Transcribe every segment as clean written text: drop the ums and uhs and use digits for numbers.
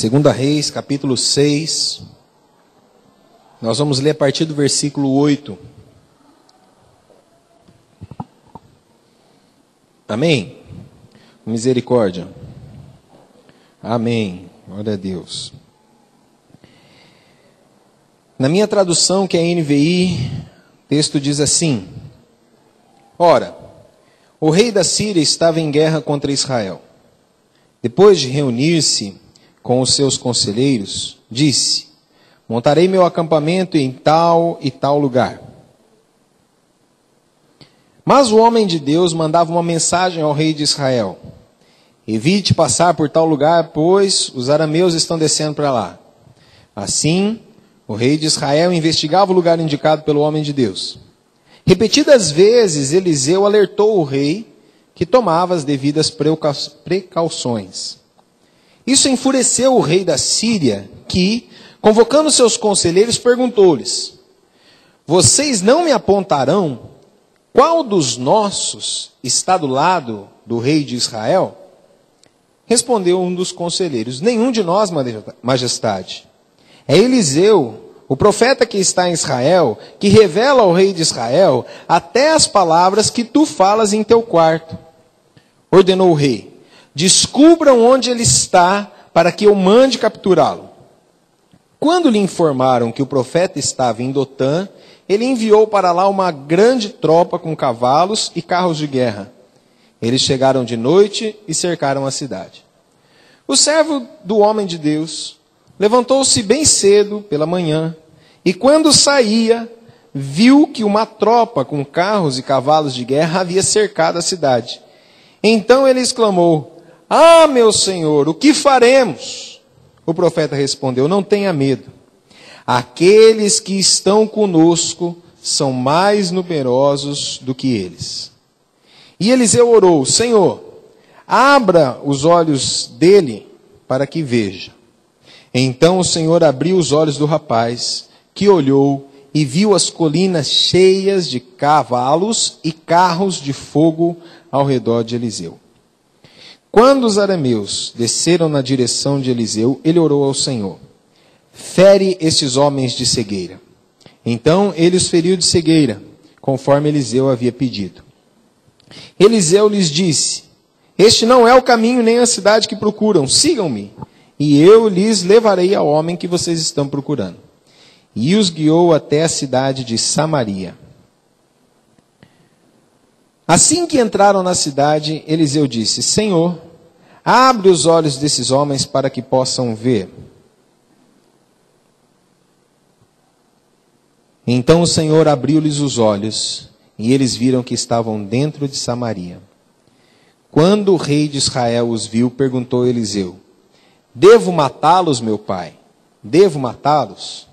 Segunda Reis, capítulo 6. Nós vamos ler a partir do versículo 8. Amém? Misericórdia. Amém. Glória a Deus. Na minha tradução, que é a NVI, o texto diz assim: Ora, o rei da Síria estava em guerra contra Israel. Depois de reunir-se com os seus conselheiros, disse: montarei meu acampamento em tal e tal lugar. Mas o homem de Deus mandava uma mensagem ao rei de Israel: evite passar por tal lugar, pois os arameus estão descendo para lá. Assim, o rei de Israel investigava o lugar indicado pelo homem de Deus. Repetidas vezes, Eliseu alertou o rei que tomava as devidas precauções. Isso enfureceu o rei da Síria, que, convocando seus conselheiros, perguntou-lhes: vocês não me apontarão qual dos nossos está do lado do rei de Israel? Respondeu um dos conselheiros: nenhum de nós, majestade. É Eliseu, o profeta que está em Israel, que revela ao rei de Israel até as palavras que tu falas em teu quarto. Ordenou o rei: descubram onde ele está, para que eu mande capturá-lo. Quando lhe informaram que o profeta estava em Dotã, ele enviou para lá uma grande tropa com cavalos e carros de guerra. Eles chegaram de noite e cercaram a cidade. O servo do homem de Deus levantou-se bem cedo pela manhã, e quando saía, viu que uma tropa com carros e cavalos de guerra havia cercado a cidade. Então ele exclamou: ah, meu senhor, o que faremos? O profeta respondeu: não tenha medo. Aqueles que estão conosco são mais numerosos do que eles. E Eliseu orou: Senhor, abra os olhos dele para que veja. Então o Senhor abriu os olhos do rapaz, que olhou e viu as colinas cheias de cavalos e carros de fogo ao redor de Eliseu. Quando os arameus desceram na direção de Eliseu, ele orou ao Senhor: fere estes homens de cegueira. Então ele os feriu de cegueira, conforme Eliseu havia pedido. Eliseu lhes disse: este não é o caminho nem a cidade que procuram, sigam-me, e eu lhes levarei ao homem que vocês estão procurando. E os guiou até a cidade de Samaria. Assim que entraram na cidade, Eliseu disse: Senhor, abre os olhos desses homens para que possam ver. Então o Senhor abriu-lhes os olhos, e eles viram que estavam dentro de Samaria. Quando o rei de Israel os viu, perguntou a Eliseu: devo matá-los, meu pai? Devo matá-los?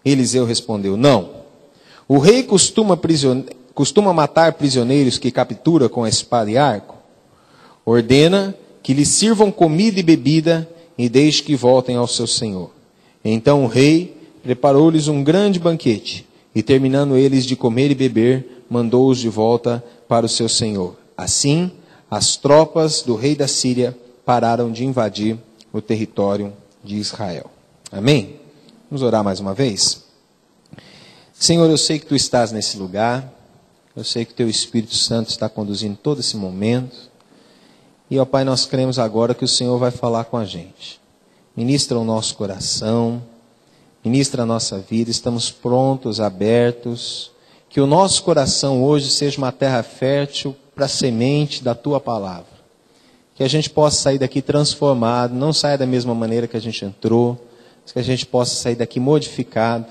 Eliseu respondeu: não. O rei costuma matar prisioneiros que captura com espada e arco? Ordena que lhes sirvam comida e bebida e deixe que voltem ao seu senhor. Então o rei preparou-lhes um grande banquete e, terminando eles de comer e beber, mandou-os de volta para o seu senhor. Assim, as tropas do rei da Síria pararam de invadir o território de Israel. Amém? Vamos orar mais uma vez? Senhor, eu sei que Tu estás nesse lugar. Eu sei que Teu Espírito Santo está conduzindo todo esse momento. E, ó Pai, nós cremos agora que o Senhor vai falar com a gente. Ministra o nosso coração, ministra a nossa vida. Estamos prontos, abertos. Que o nosso coração hoje seja uma terra fértil para a semente da Tua palavra. Que a gente possa sair daqui transformado, não saia da mesma maneira que a gente entrou, mas que a gente possa sair daqui modificado,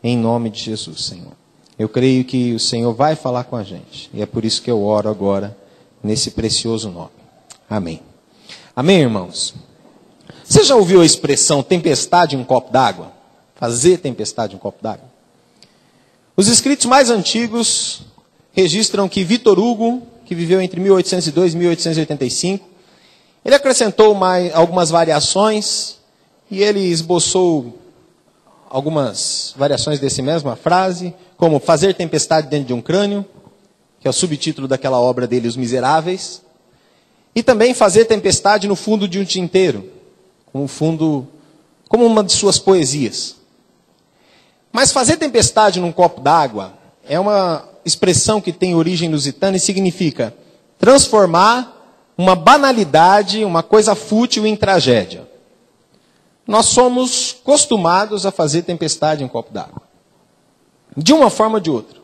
em nome de Jesus, Senhor. Eu creio que o Senhor vai falar com a gente, e é por isso que eu oro agora, nesse precioso nome. Amém. Amém, irmãos? Você já ouviu a expressão tempestade em um copo d'água? Fazer tempestade em um copo d'água? Os escritos mais antigos registram que Victor Hugo, que viveu entre 1802 e 1885, ele acrescentou algumas variações e ele esboçou algumas variações dessa mesma frase, como fazer tempestade dentro de um crânio, que é o subtítulo daquela obra dele, Os Miseráveis, e também fazer tempestade no fundo de um tinteiro, com o fundo como uma de suas poesias. Mas fazer tempestade num copo d'água é uma expressão que tem origem lusitana e significa transformar uma banalidade, uma coisa fútil em tragédia. Nós somos acostumados a fazer tempestade em um copo d'água. De uma forma ou de outra.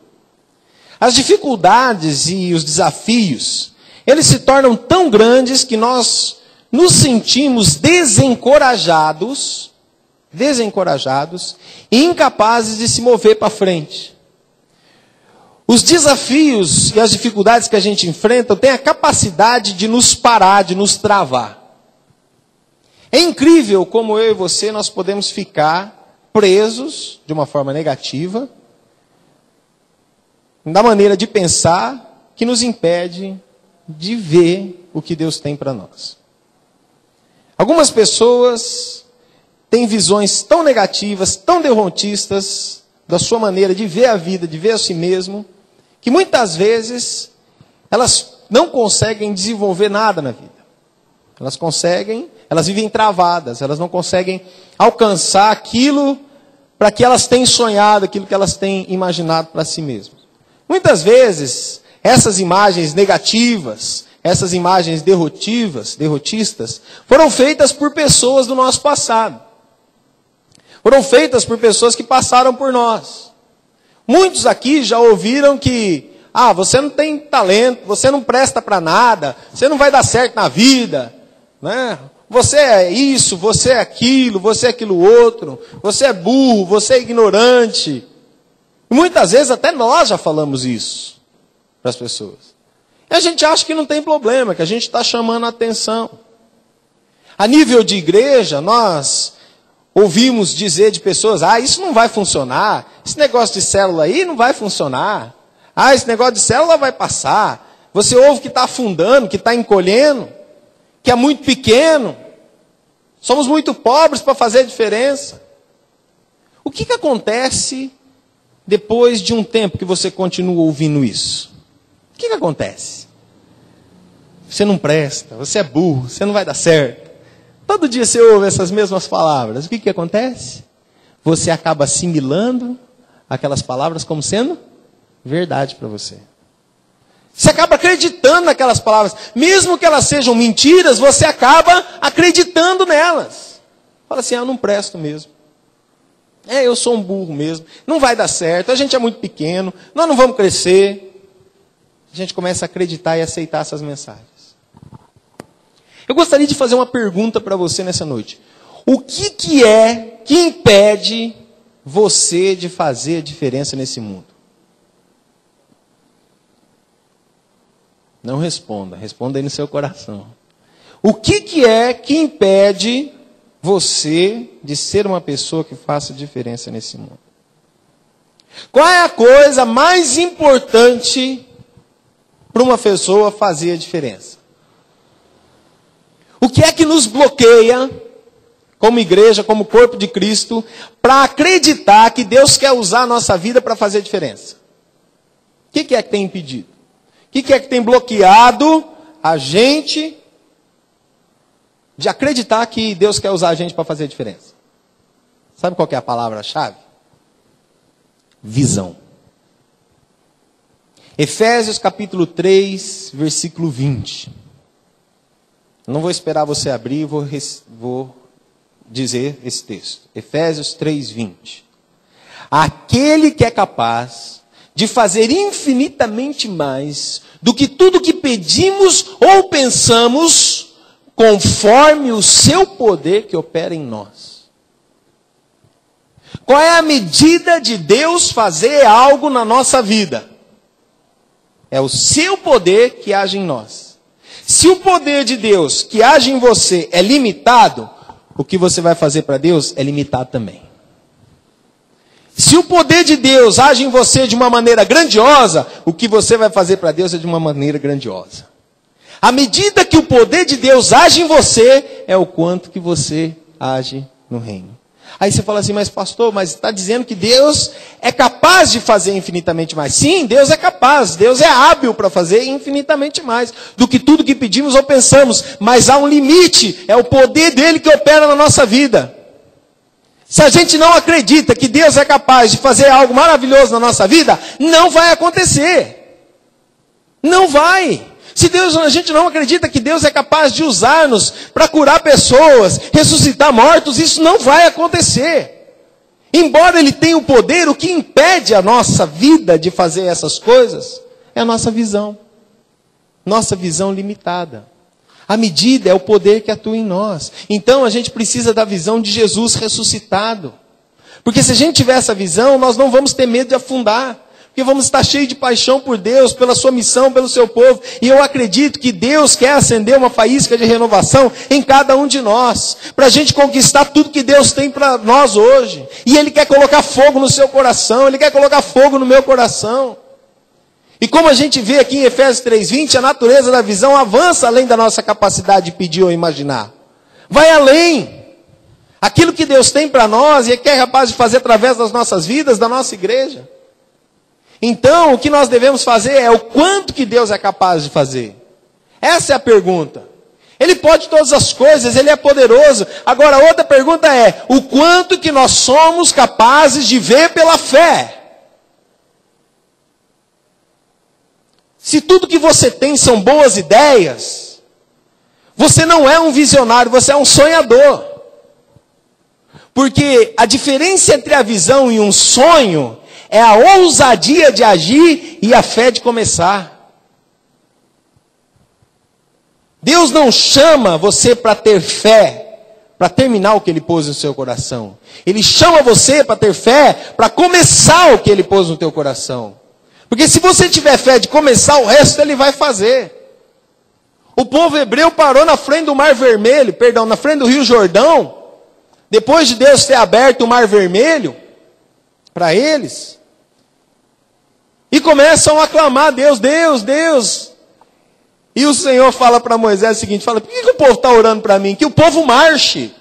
As dificuldades e os desafios, eles se tornam tão grandes que nós nos sentimos desencorajados e incapazes de se mover para frente. Os desafios e as dificuldades que a gente enfrenta têm a capacidade de nos parar, de nos travar. É incrível como eu e você nós podemos ficar presos de uma forma negativa, da maneira de pensar que nos impede de ver o que Deus tem para nós. Algumas pessoas têm visões tão negativas, tão derrotistas da sua maneira de ver a vida, de ver a si mesmo, que muitas vezes elas não conseguem desenvolver nada na vida. Elas vivem travadas, elas não conseguem alcançar aquilo para que elas têm sonhado, aquilo que elas têm imaginado para si mesmas. Muitas vezes, essas imagens negativas, essas imagens derrotistas, foram feitas por pessoas do nosso passado. Foram feitas por pessoas que passaram por nós. Muitos aqui já ouviram que, você não tem talento, você não presta para nada, você não vai dar certo na vida, né? Você é isso, você é aquilo outro, você é burro, você é ignorante. E muitas vezes até nós já falamos isso para as pessoas. E a gente acha que não tem problema, que a gente está chamando a atenção. A nível de igreja, nós ouvimos dizer de pessoas, isso não vai funcionar, esse negócio de célula aí não vai funcionar, esse negócio de célula vai passar, você ouve que está afundando, que está encolhendo, que é muito pequeno, somos muito pobres para fazer a diferença. O que acontece depois de um tempo que você continua ouvindo isso? O que acontece? Você não presta, você é burro, você não vai dar certo. Todo dia você ouve essas mesmas palavras. O que acontece? Você acaba assimilando aquelas palavras como sendo verdade para você. Você acaba acreditando naquelas palavras. Mesmo que elas sejam mentiras, você acaba acreditando nelas. Fala assim, eu não presto mesmo. Eu sou um burro mesmo. Não vai dar certo, a gente é muito pequeno, nós não vamos crescer. A gente começa a acreditar e aceitar essas mensagens. Eu gostaria de fazer uma pergunta para você nessa noite. O que é que impede você de fazer a diferença nesse mundo? Não responda, responda aí no seu coração. O que é que impede você de ser uma pessoa que faça diferença nesse mundo? Qual é a coisa mais importante para uma pessoa fazer a diferença? O que é que nos bloqueia, como igreja, como corpo de Cristo, para acreditar que Deus quer usar a nossa vida para fazer a diferença? O que é que tem impedido? O que é que tem bloqueado a gente de acreditar que Deus quer usar a gente para fazer a diferença? Sabe qual que é a palavra-chave? Visão. Efésios capítulo 3, versículo 20. Não vou esperar você abrir, vou dizer esse texto. Efésios 3, 20. Aquele que é capaz de fazer infinitamente mais do que tudo que pedimos ou pensamos, conforme o seu poder que opera em nós. Qual é a medida de Deus fazer algo na nossa vida? É o seu poder que age em nós. Se o poder de Deus que age em você é limitado, o que você vai fazer para Deus é limitado também. Se o poder de Deus age em você de uma maneira grandiosa, o que você vai fazer para Deus é de uma maneira grandiosa. À medida que o poder de Deus age em você, é o quanto que você age no reino. Aí você fala assim, mas pastor, mas está dizendo que Deus é capaz de fazer infinitamente mais. Sim, Deus é capaz, Deus é hábil para fazer infinitamente mais do que tudo que pedimos ou pensamos. Mas há um limite, é o poder dele que opera na nossa vida. Se a gente não acredita que Deus é capaz de fazer algo maravilhoso na nossa vida, não vai acontecer. Não vai. Se a gente não acredita que Deus é capaz de usar-nos para curar pessoas, ressuscitar mortos, isso não vai acontecer. Embora Ele tenha o poder, o que impede a nossa vida de fazer essas coisas é a nossa visão. Nossa visão limitada. A medida é o poder que atua em nós. Então a gente precisa da visão de Jesus ressuscitado. Porque se a gente tiver essa visão, nós não vamos ter medo de afundar. Porque vamos estar cheios de paixão por Deus, pela sua missão, pelo seu povo. E eu acredito que Deus quer acender uma faísca de renovação em cada um de nós. Para a gente conquistar tudo que Deus tem para nós hoje. E Ele quer colocar fogo no seu coração. Ele quer colocar fogo no meu coração. E como a gente vê aqui em Efésios 3:20, a natureza da visão avança além da nossa capacidade de pedir ou imaginar. Vai além. Aquilo que Deus tem para nós e que é capaz de fazer através das nossas vidas, da nossa igreja. Então, o que nós devemos fazer é o quanto que Deus é capaz de fazer. Essa é a pergunta. Ele pode todas as coisas, Ele é poderoso. Agora, a outra pergunta é, o quanto que nós somos capazes de ver pela fé? Se tudo que você tem são boas ideias, você não é um visionário, você é um sonhador. Porque a diferença entre a visão e um sonho é a ousadia de agir e a fé de começar. Deus não chama você para ter fé, para terminar o que Ele pôs no seu coração. Ele chama você para ter fé, para começar o que Ele pôs no teu coração. Porque se você tiver fé de começar, o resto Ele vai fazer. O povo hebreu parou na frente do Mar Vermelho, na frente do Rio Jordão, depois de Deus ter aberto o Mar Vermelho para eles, e começam a clamar, Deus, Deus, Deus. E o Senhor fala para Moisés o seguinte, fala, por que o povo está orando para mim? Que o povo marche.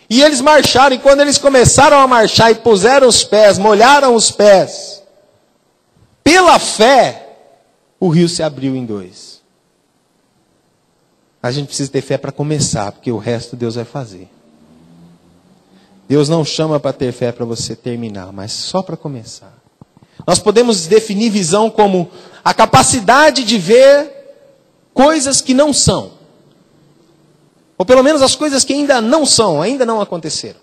E eles marcharam, e quando eles começaram a marchar e puseram os pés, molharam os pés, pela fé, o rio se abriu em dois. A gente precisa ter fé para começar, porque o resto Deus vai fazer. Deus não chama para ter fé para você terminar, mas só para começar. Nós podemos definir visão como a capacidade de ver coisas que não são. Ou pelo menos as coisas que ainda não são, ainda não aconteceram.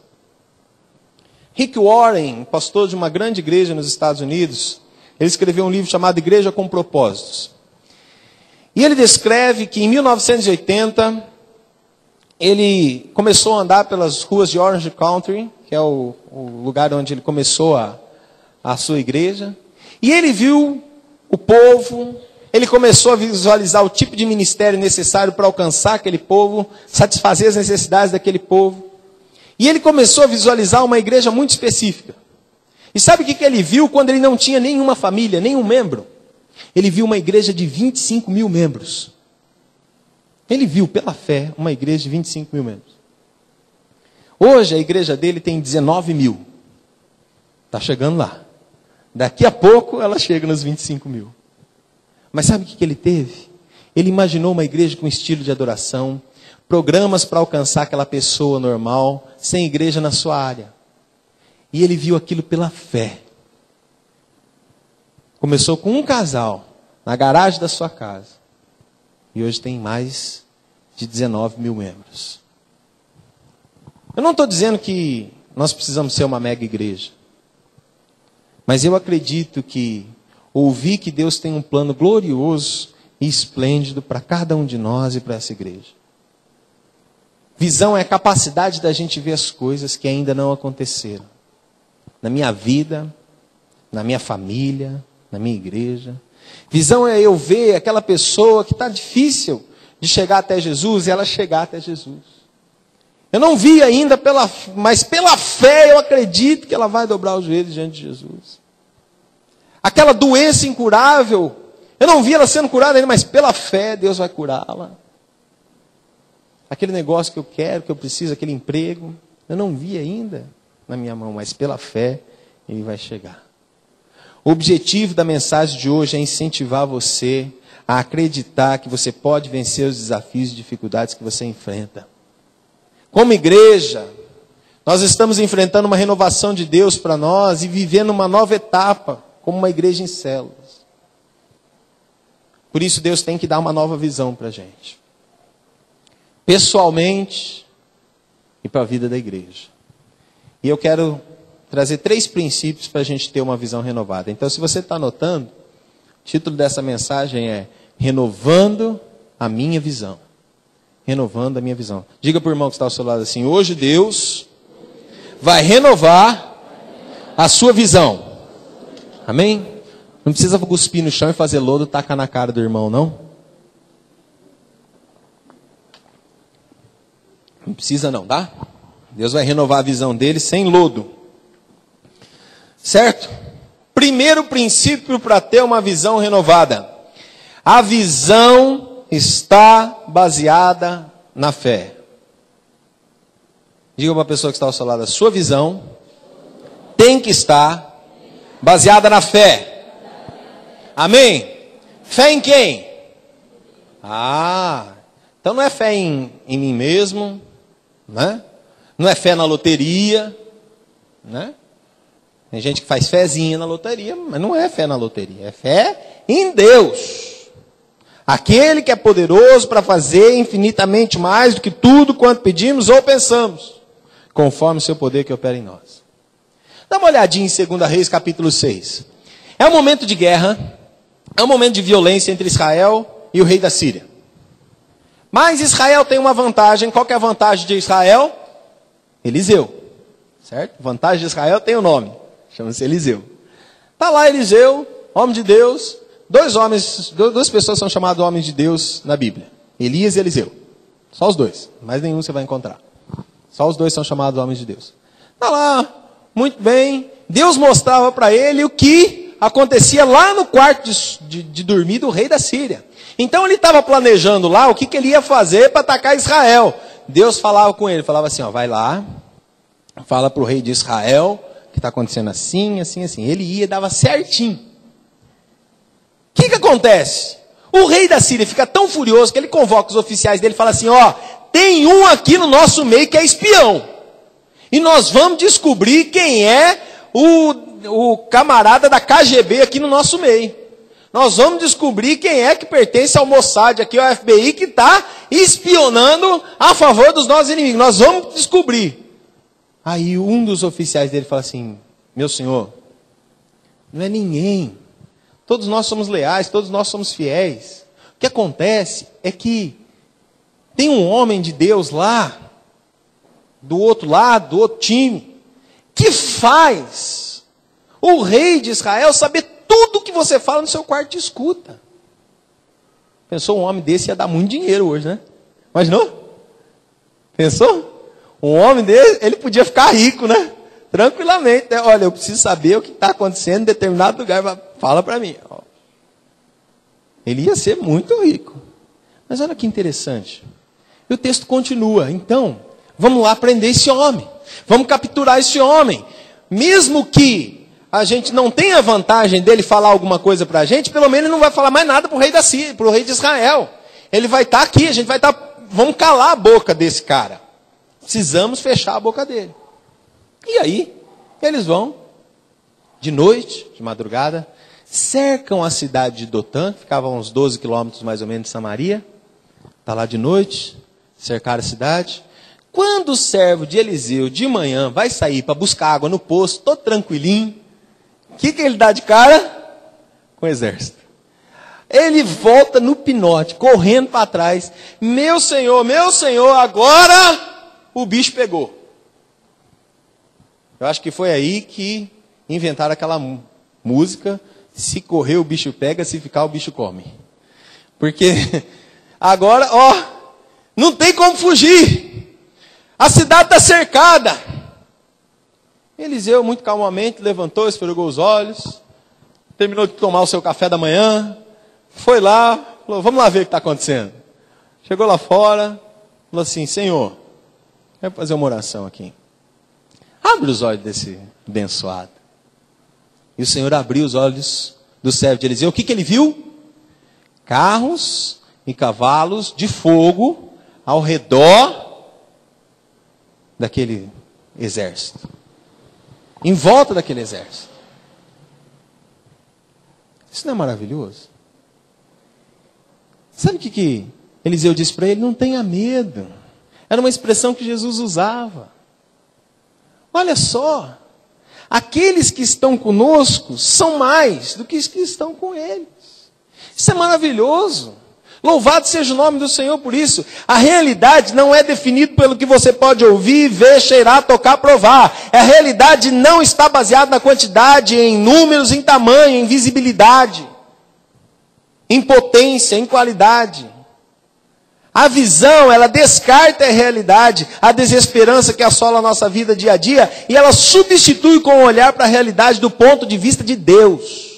Rick Warren, pastor de uma grande igreja nos Estados Unidos, ele escreveu um livro chamado Igreja com Propósitos. E ele descreve que em 1980, ele começou a andar pelas ruas de Orange County, que é o lugar onde ele começou a sua igreja. E ele viu o povo, ele começou a visualizar o tipo de ministério necessário para alcançar aquele povo, satisfazer as necessidades daquele povo. E ele começou a visualizar uma igreja muito específica. E sabe o que ele viu quando ele não tinha nenhuma família, nenhum membro? Ele viu uma igreja de 25 mil membros. Ele viu, pela fé, uma igreja de 25 mil membros. Hoje a igreja dele tem 19 mil. Está chegando lá. Daqui a pouco ela chega nos 25 mil. Mas sabe o que ele teve? Ele imaginou uma igreja com estilo de adoração, programas para alcançar aquela pessoa normal, sem igreja na sua área. E ele viu aquilo pela fé. Começou com um casal, na garagem da sua casa. E hoje tem mais de 19 mil membros. Eu não estou dizendo que nós precisamos ser uma mega igreja. Mas eu acredito que ouvir que Deus tem um plano glorioso e esplêndido para cada um de nós e para essa igreja. Visão é a capacidade da gente ver as coisas que ainda não aconteceram. Na minha vida, na minha família, na minha igreja. Visão é eu ver aquela pessoa que está difícil de chegar até Jesus e ela chegar até Jesus. Eu não vi ainda, mas pela fé eu acredito que ela vai dobrar os joelhos diante de Jesus. Aquela doença incurável, eu não vi ela sendo curada ainda, mas pela fé Deus vai curá-la. Aquele negócio que eu quero, que eu preciso, aquele emprego, eu não vi ainda na minha mão, mas pela fé ele vai chegar. O objetivo da mensagem de hoje é incentivar você a acreditar que você pode vencer os desafios e dificuldades que você enfrenta. Como igreja, Nós estamos enfrentando uma renovação de Deus para nós e vivendo uma nova etapa, como uma igreja em células. Por isso Deus tem que dar uma nova visão para a gente. Pessoalmente e para a vida da igreja. E eu quero trazer 3 princípios para a gente ter uma visão renovada. Então, se você está anotando, o título dessa mensagem é Renovando a Minha Visão. Renovando a minha visão. Diga para o irmão que está ao seu lado assim: hoje Deus vai renovar a sua visão. Amém? Não precisa cuspir no chão e fazer lodo, tacar na cara do irmão, não. Não precisa não, tá? Deus vai renovar a visão dele sem lodo. Certo? Primeiro princípio para ter uma visão renovada. A visão está baseada na fé. Diga para a pessoa que está ao seu lado: a sua visão tem que estar baseada na fé. Amém? Fé em quem? Então não é fé em mim mesmo, né? Não é fé na loteria, né? Tem gente que faz fezinha na loteria, mas não é fé na loteria, é fé em Deus. Aquele que é poderoso para fazer infinitamente mais do que tudo quanto pedimos ou pensamos, conforme o seu poder que opera em nós. Dá uma olhadinha em 2 Reis capítulo 6. É um momento de guerra, é um momento de violência entre Israel e o rei da Síria. Mas Israel tem uma vantagem. Qual que é a vantagem de Israel? Eliseu. Certo? A vantagem de Israel tem o nome. Chama-se Eliseu. Está lá Eliseu, homem de Deus. Duas pessoas são chamadas homens de Deus na Bíblia. Elias e Eliseu. Só os dois. Mais nenhum você vai encontrar. Só os dois são chamados homens de Deus. Está lá, muito bem. Deus mostrava para ele o que acontecia lá no quarto de dormir do rei da Síria. Então ele estava planejando lá o que ele ia fazer para atacar Israel. Deus falava com ele, falava assim, vai lá, fala para o rei de Israel, que está acontecendo assim, assim, assim. Ele ia e dava certinho. O que acontece? O rei da Síria fica tão furioso que ele convoca os oficiais dele e fala assim, tem um aqui no nosso meio que é espião. E nós vamos descobrir quem é o camarada da KGB aqui no nosso meio. Nós vamos descobrir quem é que pertence ao Mossad, aqui ao FBI, que está espionando a favor dos nossos inimigos. Nós vamos descobrir. Aí um dos oficiais dele fala assim, meu senhor, não é ninguém. Todos nós somos leais, todos nós somos fiéis. O que acontece é que tem um homem de Deus lá, do outro lado, do outro time, que faz o rei de Israel saber tudo que você fala no seu quarto de escuta. Pensou, um homem desse ia dar muito dinheiro hoje, né? Imaginou? Pensou? Um homem desse, ele podia ficar rico, né? Tranquilamente, né? Olha, eu preciso saber o que está acontecendo em determinado lugar, fala para mim. Ele ia ser muito rico. Mas olha que interessante. E o texto continua. Então, vamos lá prender esse homem. Vamos capturar esse homem. Mesmo que a gente não tenha vantagem dele falar alguma coisa para a gente, pelo menos ele não vai falar mais nada para o rei da Síria, para o rei de Israel. Ele vai estar aqui, a gente vai estar... Vamos calar a boca desse cara. Precisamos fechar a boca dele. E aí, eles vão, de noite, de madrugada, cercam a cidade de Dotã, que ficava a uns 12 quilômetros mais ou menos de Samaria. Está lá de noite, cercaram a cidade. Quando o servo de Eliseu, de manhã, vai sair para buscar água no poço, todo tranquilinho, o que ele dá de cara? Com o exército. Ele volta no pinote, correndo para trás. Meu senhor, agora o bicho pegou. Eu acho que foi aí que inventaram aquela música, se correr o bicho pega, se ficar o bicho come. Porque agora, não tem como fugir. A cidade está cercada. Eliseu, muito calmamente, levantou, esfregou os olhos, terminou de tomar o seu café da manhã, foi lá, falou, vamos lá ver o que está acontecendo. Chegou lá fora, falou assim, Senhor, quero fazer uma oração aqui. Abre os olhos desse abençoado. E o Senhor abriu os olhos do servo de Eliseu. O que ele viu? Carros e cavalos de fogo ao redor daquele exército. Em volta daquele exército. Isso não é maravilhoso? Sabe o que Eliseu disse para ele? Não tenha medo. Era uma expressão que Jesus usava. Olha só, aqueles que estão conosco são mais do que os que estão com eles. Isso é maravilhoso. Louvado seja o nome do Senhor por isso. A realidade não é definida pelo que você pode ouvir, ver, cheirar, tocar, provar. A realidade não está baseada na quantidade, em números, em tamanho, em visibilidade, em potência, em qualidade. A visão, ela descarta a realidade, a desesperança que assola a nossa vida dia a dia, e ela substitui com o olhar para a realidade do ponto de vista de Deus.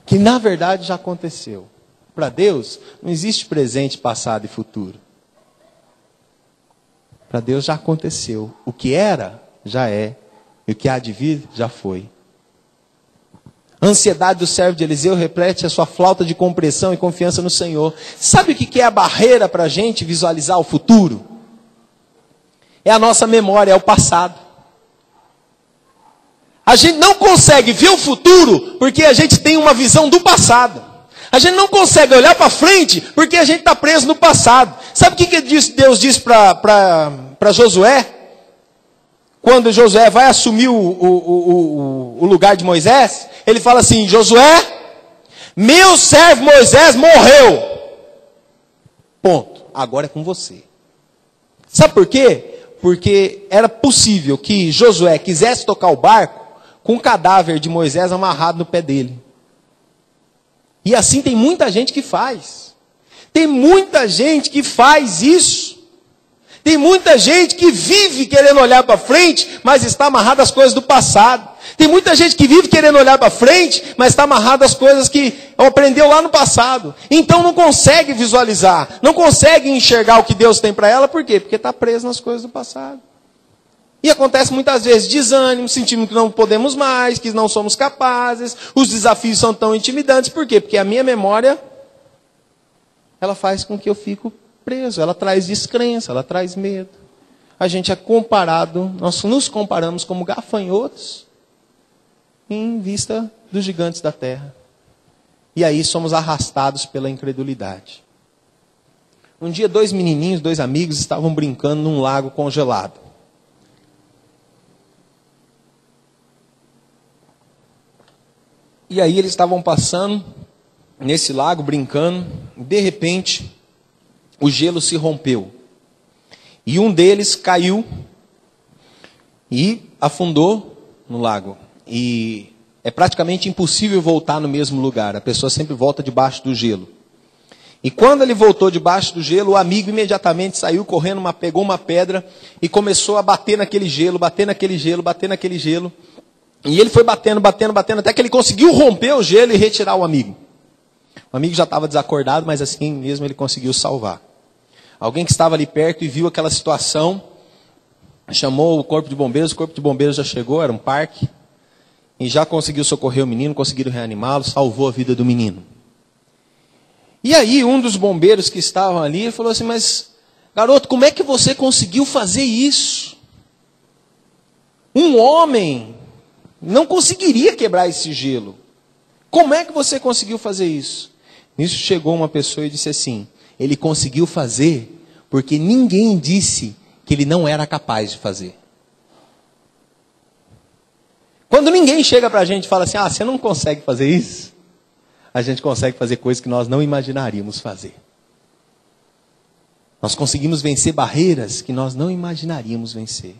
Que na verdade já aconteceu. Para Deus, não existe presente, passado e futuro. Para Deus já aconteceu. O que era, já é. E o que há de vir, já foi. A ansiedade do servo de Eliseu reflete a sua falta de compreensão e confiança no Senhor. Sabe o que é a barreira para a gente visualizar o futuro? É a nossa memória, é o passado. A gente não consegue ver o futuro porque a gente tem uma visão do passado. A gente não consegue olhar para frente porque a gente está preso no passado. Sabe o que Deus disse para Josué? Quando Josué vai assumir o lugar de Moisés, ele fala assim: Josué, meu servo Moisés morreu. Ponto. Agora é com você. Sabe por quê? Porque era possível que Josué quisesse tocar o barco com o cadáver de Moisés amarrado no pé dele. E assim tem muita gente que faz. Tem muita gente que faz isso. Tem muita gente que vive querendo olhar para frente, mas está amarrado às coisas do passado. Tem muita gente que vive querendo olhar para frente, mas está amarrado às coisas que aprendeu lá no passado. Então não consegue visualizar, não consegue enxergar o que Deus tem para ela. Por quê? Porque está preso nas coisas do passado. E acontece muitas vezes desânimo, sentimos que não podemos mais, que não somos capazes, os desafios são tão intimidantes. Por quê? Porque a minha memória, ela faz com que eu fico preso, ela traz descrença, ela traz medo. A gente é comparado, nós nos comparamos como gafanhotos em vista dos gigantes da terra. E aí somos arrastados pela incredulidade. Um dia 2 menininhos, 2 amigos estavam brincando num lago congelado. E aí eles estavam passando nesse lago, brincando, e de repente o gelo se rompeu. E um deles caiu e afundou no lago. E é praticamente impossível voltar no mesmo lugar. A pessoa sempre volta debaixo do gelo. E quando ele voltou debaixo do gelo, o amigo imediatamente saiu correndo, pegou uma pedra e começou a bater naquele gelo, bater naquele gelo, bater naquele gelo. E ele foi batendo, até que ele conseguiu romper o gelo e retirar o amigo. O amigo já estava desacordado, mas assim mesmo ele conseguiu salvar. Alguém que estava ali perto e viu aquela situação, chamou o corpo de bombeiros já chegou, era um parque, e já conseguiu socorrer o menino, conseguiram reanimá-lo, salvou a vida do menino. E aí um dos bombeiros que estavam ali falou assim: mas garoto, como é que você conseguiu fazer isso? Um homem não conseguiria quebrar esse gelo. Como é que você conseguiu fazer isso? Nisso chegou uma pessoa e disse assim: ele conseguiu fazer porque ninguém disse que ele não era capaz de fazer. Quando ninguém chega para a gente e fala assim: você não consegue fazer isso, a gente consegue fazer coisas que nós não imaginaríamos fazer. Nós conseguimos vencer barreiras que nós não imaginaríamos vencer.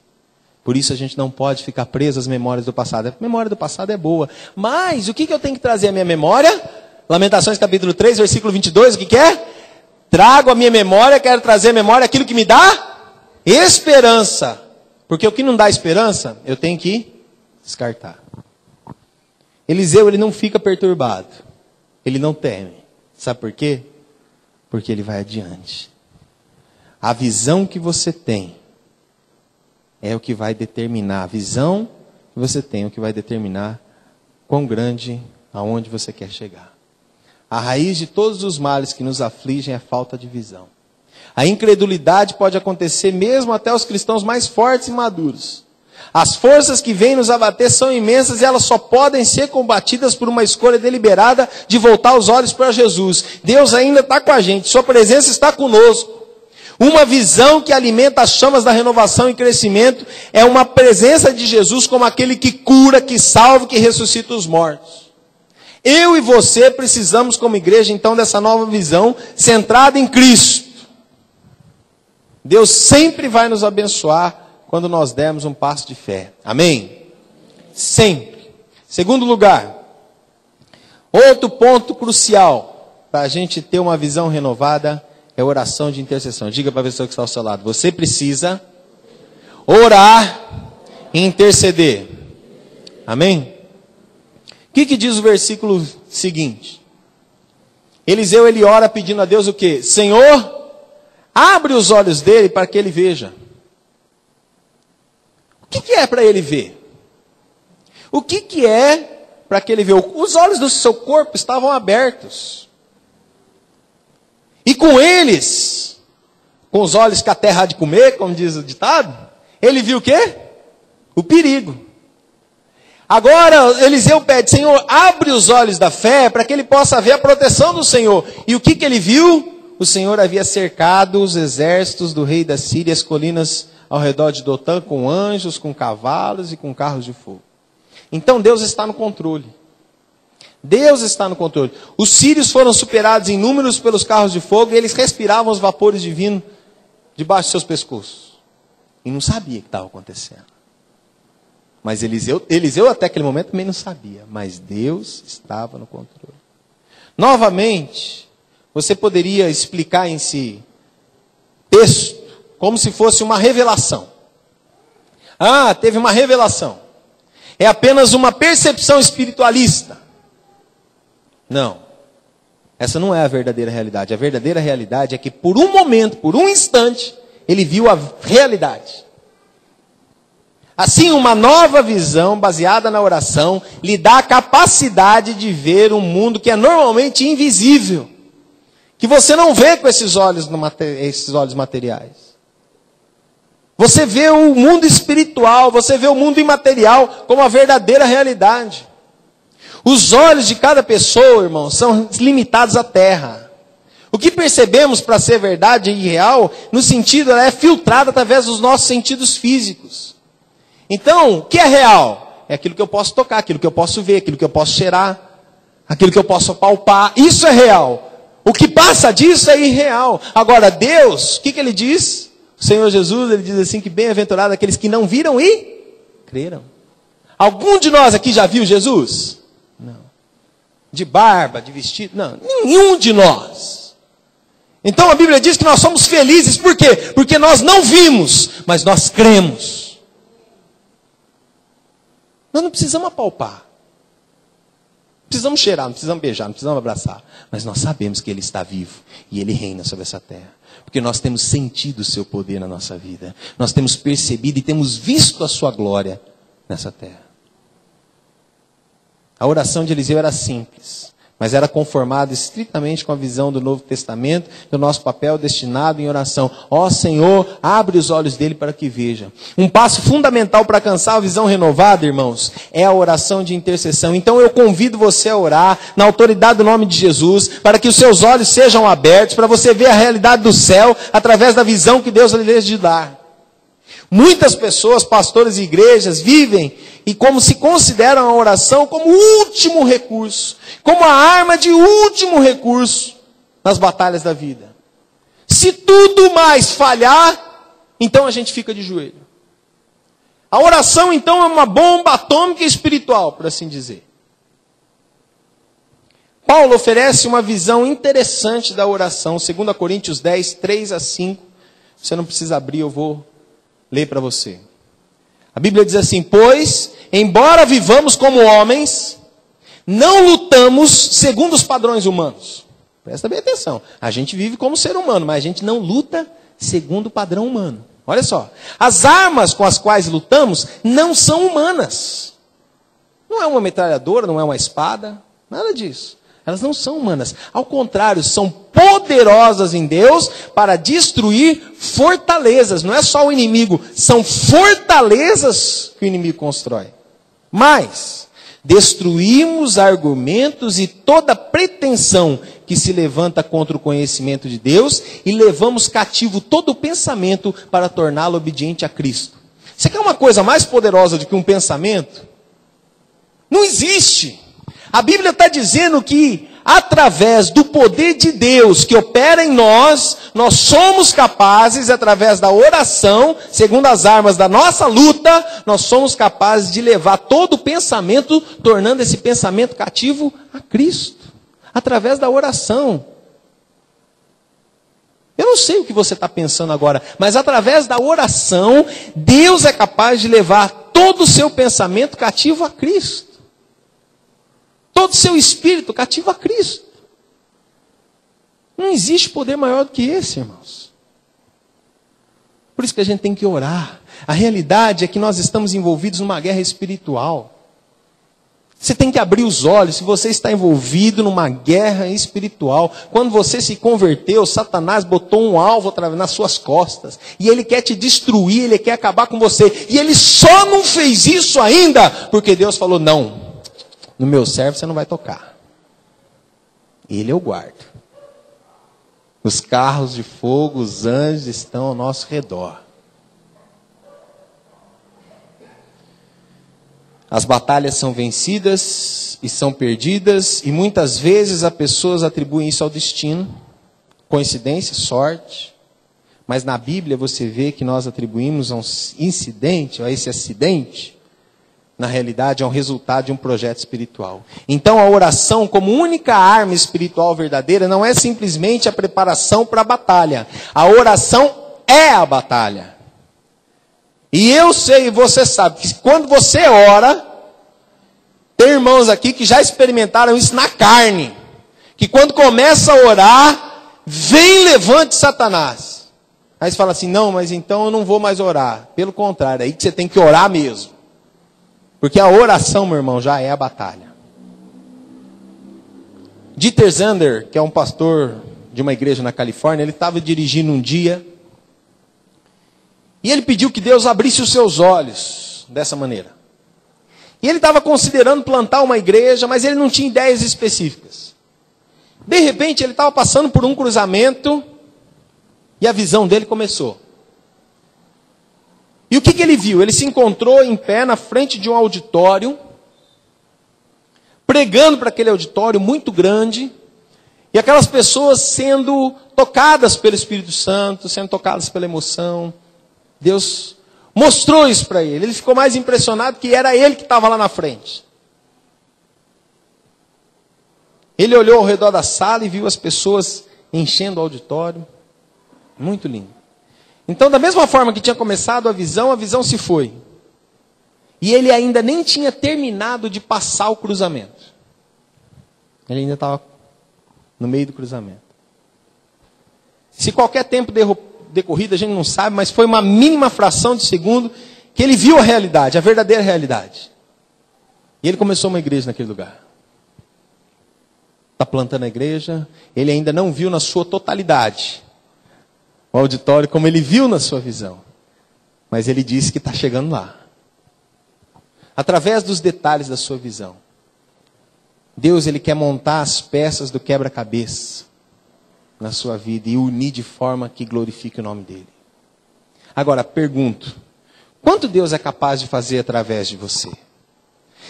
Por isso a gente não pode ficar preso às memórias do passado. A memória do passado é boa. Mas o que eu tenho que trazer à minha memória? Lamentações capítulo 3, versículo 22, o que é? Trago à minha memória, quero trazer à memória aquilo que me dá esperança. Porque o que não dá esperança, eu tenho que descartar. Eliseu, ele não fica perturbado. Ele não teme. Sabe por quê? Porque ele vai adiante. A visão que você tem é o que vai determinar. A visão que você tem é o que vai determinar quão grande, aonde você quer chegar. A raiz de todos os males que nos afligem é a falta de visão. A incredulidade pode acontecer mesmo até os cristãos mais fortes e maduros. As forças que vêm nos abater são imensas e elas só podem ser combatidas por uma escolha deliberada de voltar os olhos para Jesus. Deus ainda está com a gente, sua presença está conosco. Uma visão que alimenta as chamas da renovação e crescimento é uma presença de Jesus como aquele que cura, que salva, que ressuscita os mortos. Eu e você precisamos, como igreja, então, dessa nova visão centrada em Cristo. Deus sempre vai nos abençoar quando nós dermos um passo de fé. Amém? Sempre. Segundo lugar, outro ponto crucial para a gente ter uma visão renovada é oração de intercessão. Diga para a pessoa que está ao seu lado: você precisa orar e interceder. Amém? O que diz o versículo seguinte? Eliseu, ele ora pedindo a Deus o quê? Senhor, abre os olhos dele para que ele veja. O que é para ele ver? O que é para que ele veja? Os olhos do seu corpo estavam abertos. E com eles, com os olhos que a terra há de comer, como diz o ditado, ele viu o quê? O perigo. Agora Eliseu pede: Senhor, abre os olhos da fé para que ele possa ver a proteção do Senhor. E o que ele viu? O Senhor havia cercado os exércitos do rei da Síria, as colinas ao redor de Dotã, com anjos, com cavalos e com carros de fogo. Então Deus está no controle. Deus está no controle. Os sírios foram superados em números pelos carros de fogo e eles respiravam os vapores divinos debaixo de seus pescoços. E não sabia o que estava acontecendo. Mas Eliseu até aquele momento também não sabia. Mas Deus estava no controle. Novamente, você poderia explicar em si texto como se fosse uma revelação. Ah, teve uma revelação. É apenas uma percepção espiritualista. Não. Essa não é a verdadeira realidade. A verdadeira realidade é que por um momento, por um instante, ele viu a realidade. Assim, uma nova visão baseada na oração lhe dá a capacidade de ver um mundo que é normalmente invisível, que você não vê com esses olhos materiais. Você vê o mundo espiritual, você vê o mundo imaterial como a verdadeira realidade. Os olhos de cada pessoa, irmão, são limitados à terra. O que percebemos para ser verdade e real, no sentido, ela é filtrada através dos nossos sentidos físicos. Então, o que é real? É aquilo que eu posso tocar, aquilo que eu posso ver, aquilo que eu posso cheirar, aquilo que eu posso palpar. Isso é real. O que passa disso é irreal. Agora, Deus, o que ele diz? O Senhor Jesus, ele diz assim que bem-aventurado aqueles que não viram e creram. Algum de nós aqui já viu Jesus? Não. De barba, de vestido? Não. Nenhum de nós. Então a Bíblia diz que nós somos felizes. Por quê? Porque nós não vimos, mas nós cremos. Nós não precisamos apalpar. Não precisamos cheirar, não precisamos beijar, não precisamos abraçar. Mas nós sabemos que Ele está vivo e Ele reina sobre essa terra. Porque nós temos sentido o seu poder na nossa vida. Nós temos percebido e temos visto a sua glória nessa terra. A oração de Eliseu era simples, mas era conformada estritamente com a visão do Novo Testamento, do nosso papel destinado em oração. Ó Senhor, abre os olhos dele para que veja. Um passo fundamental para alcançar a visão renovada, irmãos, é a oração de intercessão. Então eu convido você a orar na autoridade do nome de Jesus, para que os seus olhos sejam abertos, para você ver a realidade do céu através da visão que Deus lhe deseja dar. Muitas pessoas, pastores e igrejas, vivem e como se consideram a oração como o último recurso, como a arma de último recurso nas batalhas da vida. Se tudo mais falhar, então a gente fica de joelho. A oração, então, é uma bomba atômica espiritual, por assim dizer. Paulo oferece uma visão interessante da oração, 2 Coríntios 10, 3-5. Você não precisa abrir, eu vou ler para você. A Bíblia diz assim: pois, embora vivamos como homens, não lutamos segundo os padrões humanos. Presta bem atenção. A gente vive como ser humano, mas a gente não luta segundo o padrão humano. Olha só. As armas com as quais lutamos não são humanas. Não é uma metralhadora, não é uma espada, nada disso. Elas não são humanas. Ao contrário, são poderosas em Deus para destruir fortalezas. Não é só o inimigo, são fortalezas que o inimigo constrói. Mas destruímos argumentos e toda pretensão que se levanta contra o conhecimento de Deus e levamos cativo todo o pensamento para torná-lo obediente a Cristo. Você quer uma coisa mais poderosa do que um pensamento? Não existe. A Bíblia está dizendo que através do poder de Deus que opera em nós, nós somos capazes, através da oração, segundo as armas da nossa luta, nós somos capazes de levar todo o pensamento, tornando esse pensamento cativo a Cristo. Através da oração. Eu não sei o que você está pensando agora, mas através da oração, Deus é capaz de levar todo o seu pensamento cativo a Cristo. Todo o seu espírito cativo a Cristo. Não existe poder maior do que esse, irmãos. Por isso que a gente tem que orar. A realidade é que nós estamos envolvidos numa guerra espiritual. Você tem que abrir os olhos se você está envolvido numa guerra espiritual. Quando você se converteu, Satanás botou um alvo nas suas costas. E ele quer te destruir, ele quer acabar com você. E ele só não fez isso ainda porque Deus falou, não. No meu servo você não vai tocar. Ele eu guardo. Os carros de fogo, os anjos estão ao nosso redor. As batalhas são vencidas e são perdidas. E muitas vezes as pessoas atribuem isso ao destino. Coincidência, sorte. Mas na Bíblia você vê que nós atribuímos a um incidente, a esse acidente, na realidade, é um resultado de um projeto espiritual. Então, a oração, como única arma espiritual verdadeira, não é simplesmente a preparação para a batalha. A oração é a batalha. E eu sei, e você sabe, que quando você ora, tem irmãos aqui que já experimentaram isso na carne. Que quando começa a orar, vem levante Satanás. Aí você fala assim, não, mas então eu não vou mais orar. Pelo contrário, é aí que você tem que orar mesmo. Porque a oração, meu irmão, já é a batalha. Dieter Zander, que é um pastor de uma igreja na Califórnia, ele estava dirigindo um dia. E ele pediu que Deus abrisse os seus olhos dessa maneira. E ele estava considerando plantar uma igreja, mas ele não tinha ideias específicas. De repente, ele estava passando por um cruzamento e a visão dele começou. E o que ele viu? Ele se encontrou em pé na frente de um auditório, pregando para aquele auditório muito grande, e aquelas pessoas sendo tocadas pelo Espírito Santo, sendo tocadas pela emoção. Deus mostrou isso para ele. Ele ficou mais impressionado que era ele que estava lá na frente. Ele olhou ao redor da sala e viu as pessoas enchendo o auditório. Muito lindo. Então, da mesma forma que tinha começado a visão se foi. E ele ainda nem tinha terminado de passar o cruzamento. Ele ainda estava no meio do cruzamento. Se qualquer tempo decorrido, a gente não sabe, mas foi uma mínima fração de segundo que ele viu a realidade, a verdadeira realidade. E ele começou uma igreja naquele lugar. Está plantando a igreja, ele ainda não viu na sua totalidade o auditório como ele viu na sua visão. Mas ele disse que está chegando lá. Através dos detalhes da sua visão. Deus, ele quer montar as peças do quebra-cabeça na sua vida e unir de forma que glorifique o nome dele. Agora, pergunto, quanto Deus é capaz de fazer através de você?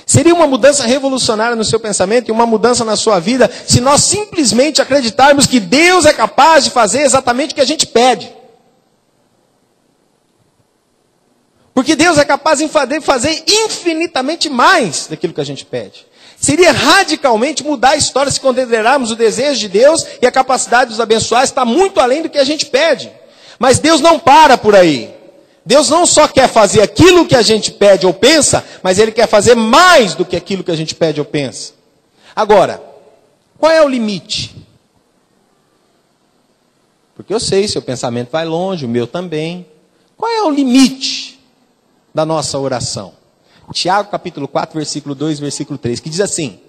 Seria uma mudança revolucionária no seu pensamento e uma mudança na sua vida se nós simplesmente acreditarmos que Deus é capaz de fazer exatamente o que a gente pede. Porque Deus é capaz de fazer infinitamente mais daquilo que a gente pede. Seria radicalmente mudar a história se considerarmos o desejo de Deus e a capacidade de nos abençoar está muito além do que a gente pede. Mas Deus não para por aí. Deus não só quer fazer aquilo que a gente pede ou pensa, mas Ele quer fazer mais do que aquilo que a gente pede ou pensa. Agora, qual é o limite? Porque eu sei, seu pensamento vai longe, o meu também. Qual é o limite da nossa oração? Tiago capítulo 4, versículo 2, versículo 3, que diz assim: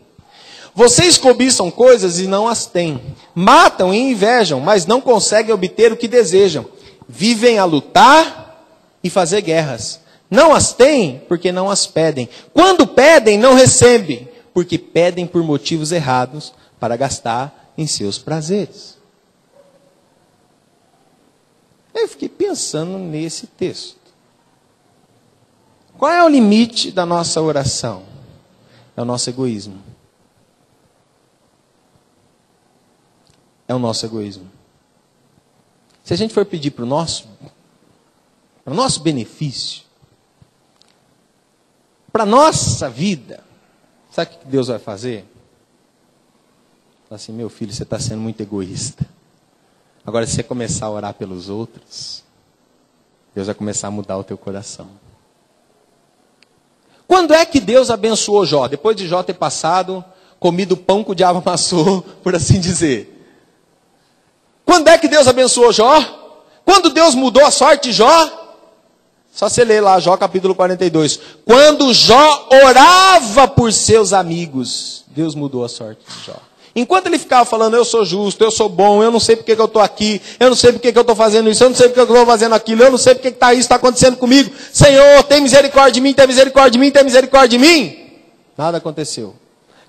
Vocês cobiçam coisas e não as têm. Matam e invejam, mas não conseguem obter o que desejam. Vivem a lutar e fazer guerras. Não as têm porque não as pedem. Quando pedem, não recebem, porque pedem por motivos errados para gastar em seus prazeres. Eu fiquei pensando nesse texto. Qual é o limite da nossa oração? É o nosso egoísmo. É o nosso egoísmo. Se a gente for pedir para o nosso benefício, para a nossa vida, sabe o que Deus vai fazer? Fala assim, meu filho, você está sendo muito egoísta. Agora, se você começar a orar pelos outros, Deus vai começar a mudar o teu coração. Quando é que Deus abençoou Jó? Depois de Jó ter passado, comido o pão que o diabo amassou, por assim dizer. Quando é que Deus abençoou Jó? Quando Deus mudou a sorte de Jó? Só você ler lá, Jó capítulo 42. Quando Jó orava por seus amigos, Deus mudou a sorte de Jó. Enquanto ele ficava falando, eu sou justo, eu sou bom, eu não sei porque que eu estou aqui, eu não sei porque que eu estou fazendo isso, eu não sei porque que eu estou fazendo aquilo, eu não sei porque que isso está acontecendo comigo. Senhor, tem misericórdia de mim, tem misericórdia de mim, tem misericórdia de mim. Nada aconteceu.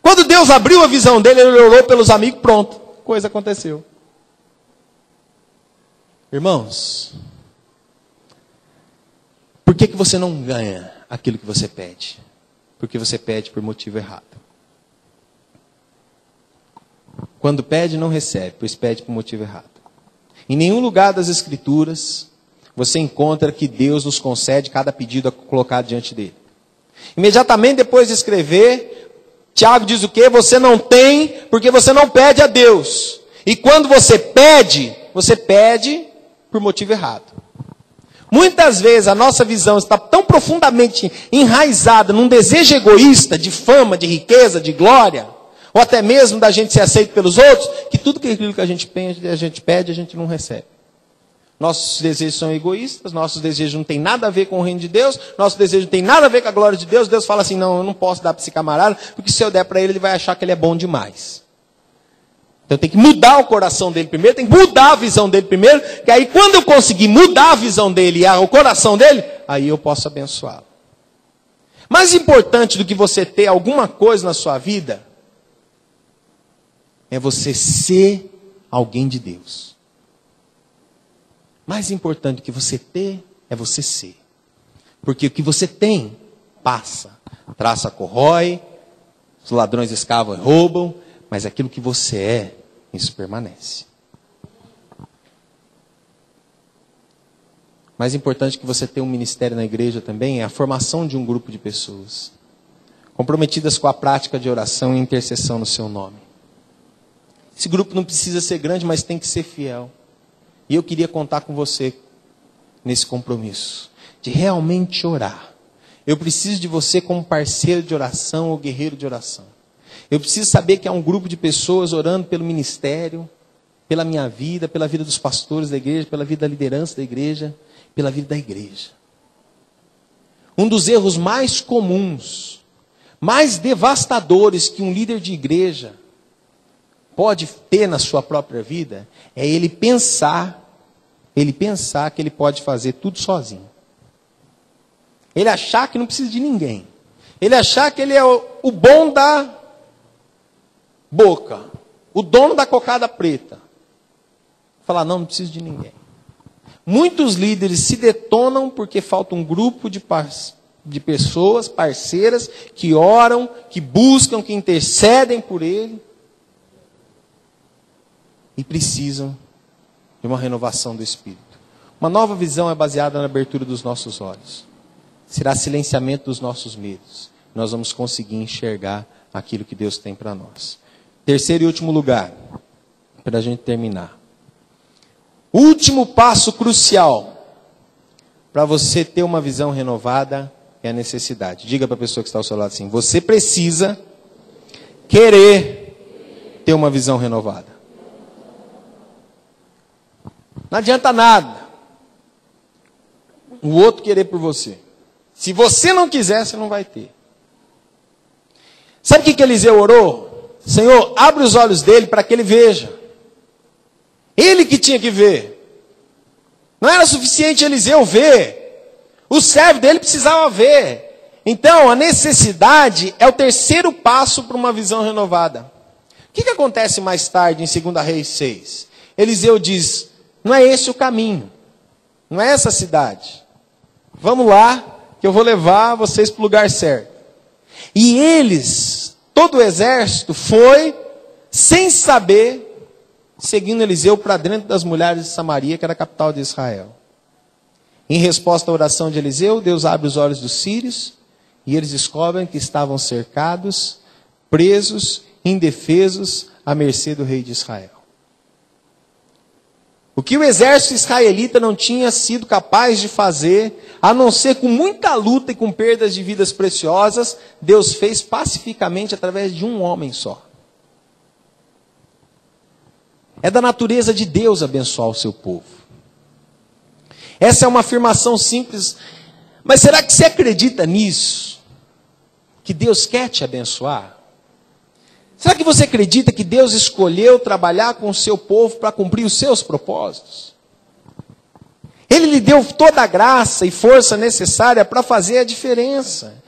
Quando Deus abriu a visão dele, ele orou pelos amigos, pronto, coisa aconteceu. Irmãos, por que você não ganha aquilo que você pede? Porque você pede por motivo errado. Quando pede, não recebe, pois pede por motivo errado. Em nenhum lugar das Escrituras você encontra que Deus nos concede cada pedido colocado diante dele. Imediatamente depois de escrever, Tiago diz o quê? Você não tem porque você não pede a Deus. E quando você pede por motivo errado. Muitas vezes a nossa visão está tão profundamente enraizada num desejo egoísta de fama, de riqueza, de glória, ou até mesmo da gente ser aceito pelos outros, que tudo aquilo que a gente pede, a gente não recebe. Nossos desejos são egoístas, nossos desejos não têm nada a ver com o reino de Deus, nosso desejo não tem nada a ver com a glória de Deus. Deus fala assim, não, eu não posso dar para esse camarada, porque se eu der para ele, ele vai achar que ele é bom demais. Então tem que mudar o coração dele primeiro, tem que mudar a visão dele primeiro, que aí quando eu conseguir mudar a visão dele e o coração dele, aí eu posso abençoá-lo. Mais importante do que você ter alguma coisa na sua vida, é você ser alguém de Deus. Mais importante do que você ter, é você ser. Porque o que você tem, passa. A traça corrói, os ladrões escavam e roubam, mas aquilo que você é, isso permanece. Mais importante que você ter um ministério na igreja também é a formação de um grupo de pessoas comprometidas com a prática de oração e intercessão no seu nome. Esse grupo não precisa ser grande, mas tem que ser fiel. E eu queria contar com você nesse compromisso de realmente orar. Eu preciso de você como parceiro de oração ou guerreiro de oração. Eu preciso saber que há um grupo de pessoas orando pelo ministério, pela minha vida, pela vida dos pastores da igreja, pela vida da liderança da igreja, pela vida da igreja. Um dos erros mais comuns, mais devastadores que um líder de igreja pode ter na sua própria vida, é ele pensar que ele pode fazer tudo sozinho. Ele achar que não precisa de ninguém. Ele achar que ele é o bom da boca, o dono da cocada preta. Falar, não preciso de ninguém. Muitos líderes se detonam porque falta um grupo de pessoas, parceiras, que oram, que buscam, que intercedem por ele. E precisam de uma renovação do Espírito. Uma nova visão é baseada na abertura dos nossos olhos. Será silenciamento dos nossos medos. Nós vamos conseguir enxergar aquilo que Deus tem para nós. Terceiro e último lugar, para a gente terminar. Último passo crucial para você ter uma visão renovada é a necessidade. Diga para a pessoa que está ao seu lado assim, você precisa querer ter uma visão renovada. Não adianta nada o outro querer por você. Se você não quiser, você não vai ter. Sabe o que Eliseu orou? Senhor, abre os olhos dele para que ele veja. Ele que tinha que ver. Não era suficiente Eliseu ver. O servo dele precisava ver. Então, a necessidade é o terceiro passo para uma visão renovada. O que acontece mais tarde em 2 Reis 6? Eliseu diz, não é esse o caminho. Não é essa cidade. Vamos lá, que eu vou levar vocês para o lugar certo. E eles, todo o exército, foi, sem saber, seguindo Eliseu para dentro das mulheres de Samaria, que era a capital de Israel. Em resposta à oração de Eliseu, Deus abre os olhos dos sírios, e eles descobrem que estavam cercados, presos, indefesos, à mercê do rei de Israel. O que o exército israelita não tinha sido capaz de fazer, a não ser com muita luta e com perdas de vidas preciosas, Deus fez pacificamente através de um homem só. É da natureza de Deus abençoar o seu povo. Essa é uma afirmação simples, mas será que você acredita nisso? Que Deus quer te abençoar? Será que você acredita que Deus escolheu trabalhar com o seu povo para cumprir os seus propósitos? Ele lhe deu toda a graça e força necessária para fazer a diferença.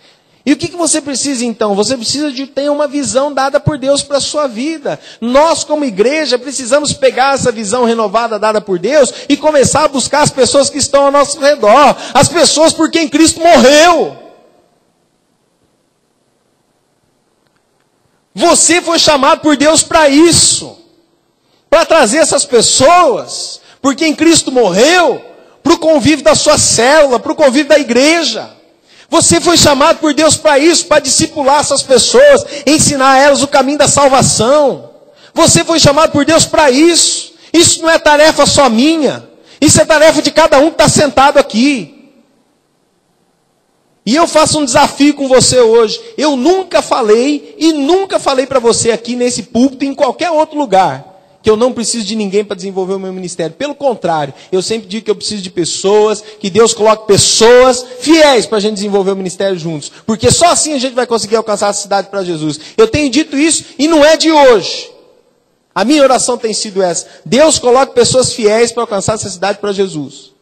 E o que você precisa então? Você precisa de ter uma visão dada por Deus para a sua vida. Nós, como igreja, precisamos pegar essa visão renovada dada por Deus e começar a buscar as pessoas que estão ao nosso redor. As pessoas por quem Cristo morreu. Você foi chamado por Deus para isso. Para trazer essas pessoas por quem Cristo morreu, para o convívio da sua célula, para o convívio da igreja. Você foi chamado por Deus para isso, para discipular essas pessoas, ensinar a elas o caminho da salvação. Você foi chamado por Deus para isso. Isso não é tarefa só minha. Isso é tarefa de cada um que está sentado aqui. E eu faço um desafio com você hoje. Eu nunca falei e nunca falei para você aqui nesse púlpito, em qualquer outro lugar, que eu não preciso de ninguém para desenvolver o meu ministério. Pelo contrário, eu sempre digo que eu preciso de pessoas, que Deus coloque pessoas fiéis para a gente desenvolver o ministério juntos. Porque só assim a gente vai conseguir alcançar a cidade para Jesus. Eu tenho dito isso e não é de hoje. A minha oração tem sido essa. Deus coloque pessoas fiéis para alcançar essa cidade para Jesus.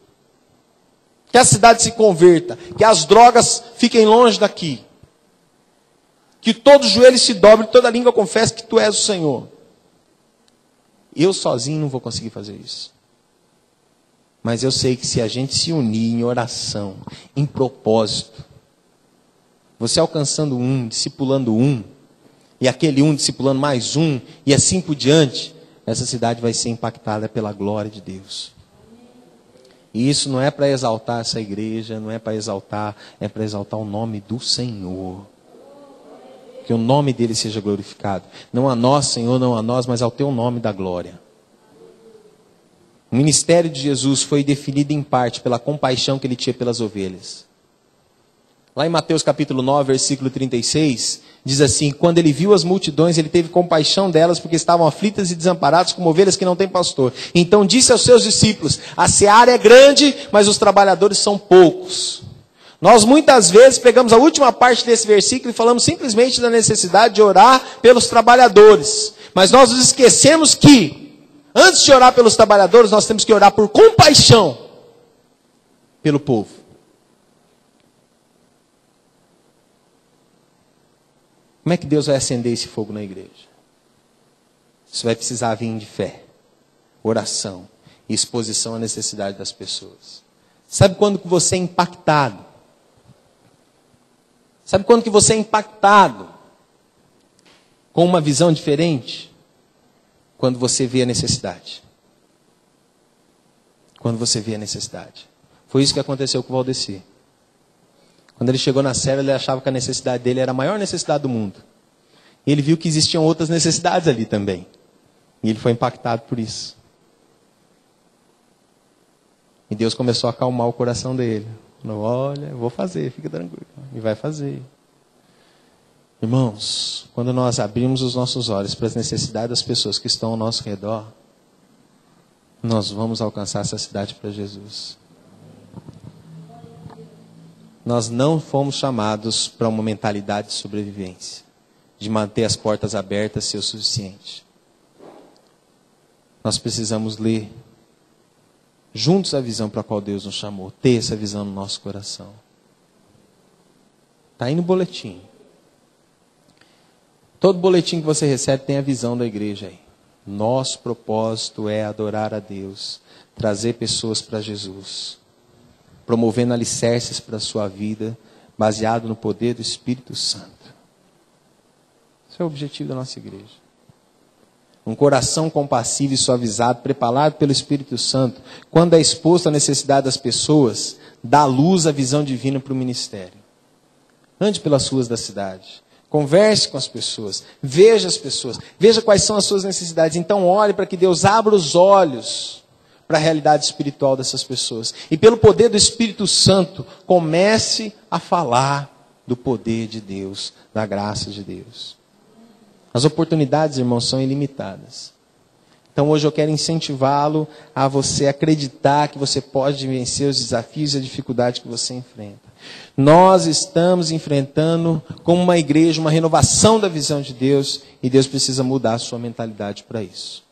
Que a cidade se converta, que as drogas fiquem longe daqui. Que todo joelho se dobre, toda língua confesse que Tu és o Senhor. Eu sozinho não vou conseguir fazer isso. Mas eu sei que se a gente se unir em oração, em propósito, você alcançando um, discipulando um, e aquele um discipulando mais um, e assim por diante, essa cidade vai ser impactada pela glória de Deus. E isso não é para exaltar essa igreja, não é para exaltar, é para exaltar o nome do Senhor. Que o nome dele seja glorificado. Não a nós, Senhor, não a nós, mas ao teu nome da glória. O ministério de Jesus foi definido em parte pela compaixão que ele tinha pelas ovelhas. Lá em Mateus capítulo 9, versículo 36, diz assim: quando ele viu as multidões, ele teve compaixão delas, porque estavam aflitas e desamparadas, como ovelhas que não têm pastor. Então disse aos seus discípulos: a seara é grande, mas os trabalhadores são poucos. Nós muitas vezes pegamos a última parte desse versículo e falamos simplesmente da necessidade de orar pelos trabalhadores. Mas nós nos esquecemos que, antes de orar pelos trabalhadores, nós temos que orar por compaixão pelo povo. Como é que Deus vai acender esse fogo na igreja? Isso vai precisar vir de fé, oração e exposição à necessidade das pessoas. Sabe quando que você é impactado? Sabe quando que você é impactado com uma visão diferente? Quando você vê a necessidade. Quando você vê a necessidade. Foi isso que aconteceu com o Valdeci. Quando ele chegou na célula, ele achava que a necessidade dele era a maior necessidade do mundo. E ele viu que existiam outras necessidades ali também. E ele foi impactado por isso. E Deus começou a acalmar o coração dele. Falou: olha, eu vou fazer, fica tranquilo. E vai fazer. Irmãos, quando nós abrimos os nossos olhos para as necessidades das pessoas que estão ao nosso redor, nós vamos alcançar essa cidade para Jesus. Nós não fomos chamados para uma mentalidade de sobrevivência. de manter as portas abertas ser o suficiente. Nós precisamos ler juntos a visão para a qual Deus nos chamou. Ter essa visão no nosso coração. Está aí no boletim. Todo boletim que você recebe tem a visão da igreja aí. Nosso propósito é adorar a Deus, trazer pessoas para Jesus, promovendo alicerces para a sua vida, baseado no poder do Espírito Santo. Esse é o objetivo da nossa igreja. Um coração compassivo e suavizado, preparado pelo Espírito Santo, quando é exposto à necessidade das pessoas, dá luz à visão divina para o ministério. Ande pelas ruas da cidade. Converse com as pessoas, veja as pessoas, veja quais são as suas necessidades. Então ore para que Deus abra os olhos para a realidade espiritual dessas pessoas. E pelo poder do Espírito Santo, comece a falar do poder de Deus, da graça de Deus. As oportunidades, irmãos, são ilimitadas. Então hoje eu quero incentivá-lo a você acreditar que você pode vencer os desafios e a dificuldade que você enfrenta. Nós estamos enfrentando, como uma igreja, uma renovação da visão de Deus, e Deus precisa mudar a sua mentalidade para isso.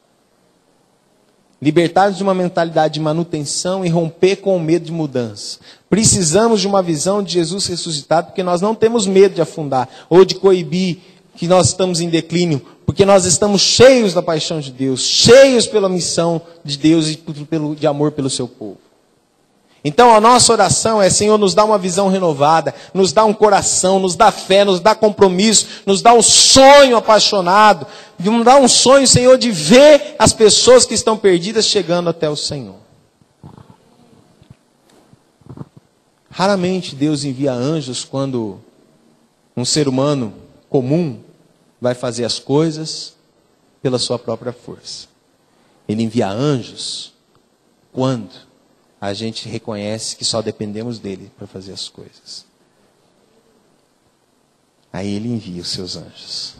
Libertar-nos de uma mentalidade de manutenção e romper com o medo de mudança. Precisamos de uma visão de Jesus ressuscitado, porque nós não temos medo de afundar, ou de coibir que nós estamos em declínio, porque nós estamos cheios da paixão de Deus, cheios pela missão de Deus e de amor pelo seu povo. Então a nossa oração é: Senhor, nos dá uma visão renovada, nos dá um coração, nos dá fé, nos dá compromisso, nos dá um sonho apaixonado, nos dá um sonho, Senhor, de ver as pessoas que estão perdidas chegando até o Senhor. Raramente Deus envia anjos quando um ser humano comum vai fazer as coisas pela sua própria força. Ele envia anjos quando a gente reconhece que só dependemos dele para fazer as coisas. Aí ele envia os seus anjos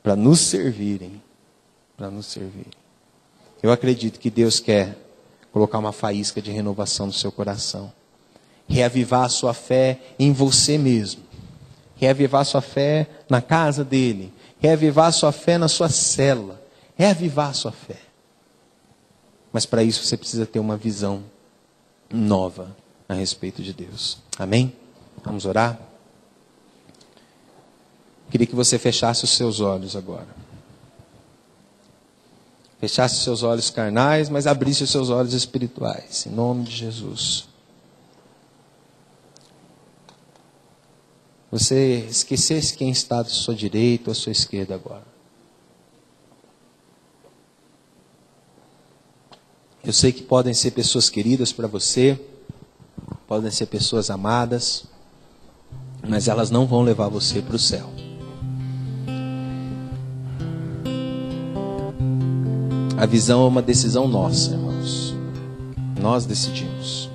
para nos servirem, Eu acredito que Deus quer colocar uma faísca de renovação no seu coração, reavivar a sua fé em você mesmo, reavivar a sua fé na casa dele, reavivar a sua fé na sua célula, reavivar a sua fé. Mas para isso você precisa ter uma visão nova a respeito de Deus. Amém? Vamos orar? Queria que você fechasse os seus olhos agora. Fechasse os seus olhos carnais, mas abrisse os seus olhos espirituais. Em nome de Jesus. Você esquecesse quem está à sua direita ou à sua esquerda agora. Eu sei que podem ser pessoas queridas para você, podem ser pessoas amadas, mas elas não vão levar você para o céu. A visão é uma decisão nossa, irmãos. Nós decidimos.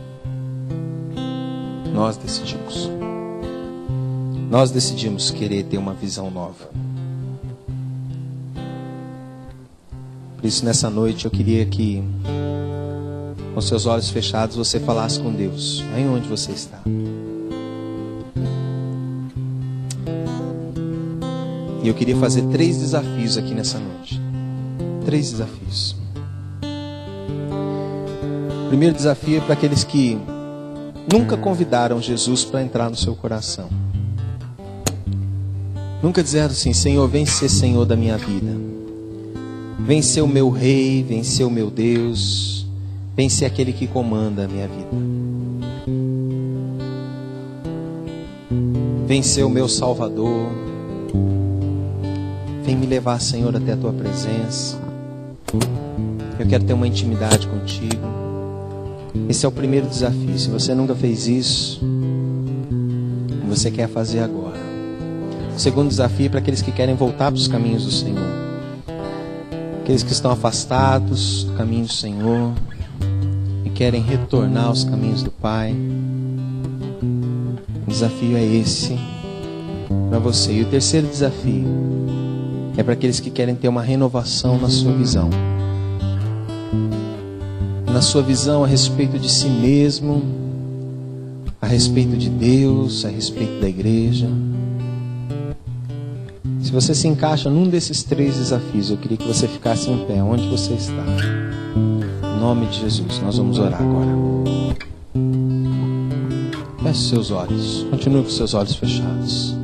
Nós decidimos. Nós decidimos querer ter uma visão nova. Por isso, nessa noite, eu queria que, com seus olhos fechados, você falasse com Deus, aí onde você está. E eu queria fazer 3 desafios aqui nessa noite. 3 desafios. O primeiro desafio é para aqueles que nunca convidaram Jesus para entrar no seu coração. Nunca disseram assim: Senhor, vem ser Senhor da minha vida. Vem ser o meu Rei, vem ser o meu Deus. Vem ser aquele que comanda a minha vida. Vem ser o meu Salvador. Vem me levar, Senhor, até a Tua presença. Eu quero ter uma intimidade contigo. Esse é o primeiro desafio. Se você nunca fez isso, você quer fazer agora. O segundo desafio é para aqueles que querem voltar para os caminhos do Senhor. Aqueles que estão afastados do caminho do Senhor e querem retornar aos caminhos do Pai. O desafio é esse para você. E o terceiro desafio é para aqueles que querem ter uma renovação na sua visão. Na sua visão a respeito de si mesmo, a respeito de Deus, a respeito da igreja. Se você se encaixa num desses 3 desafios, eu queria que você ficasse em pé, onde você está. Em nome de Jesus, nós vamos orar agora. Feche seus olhos, continue com seus olhos fechados.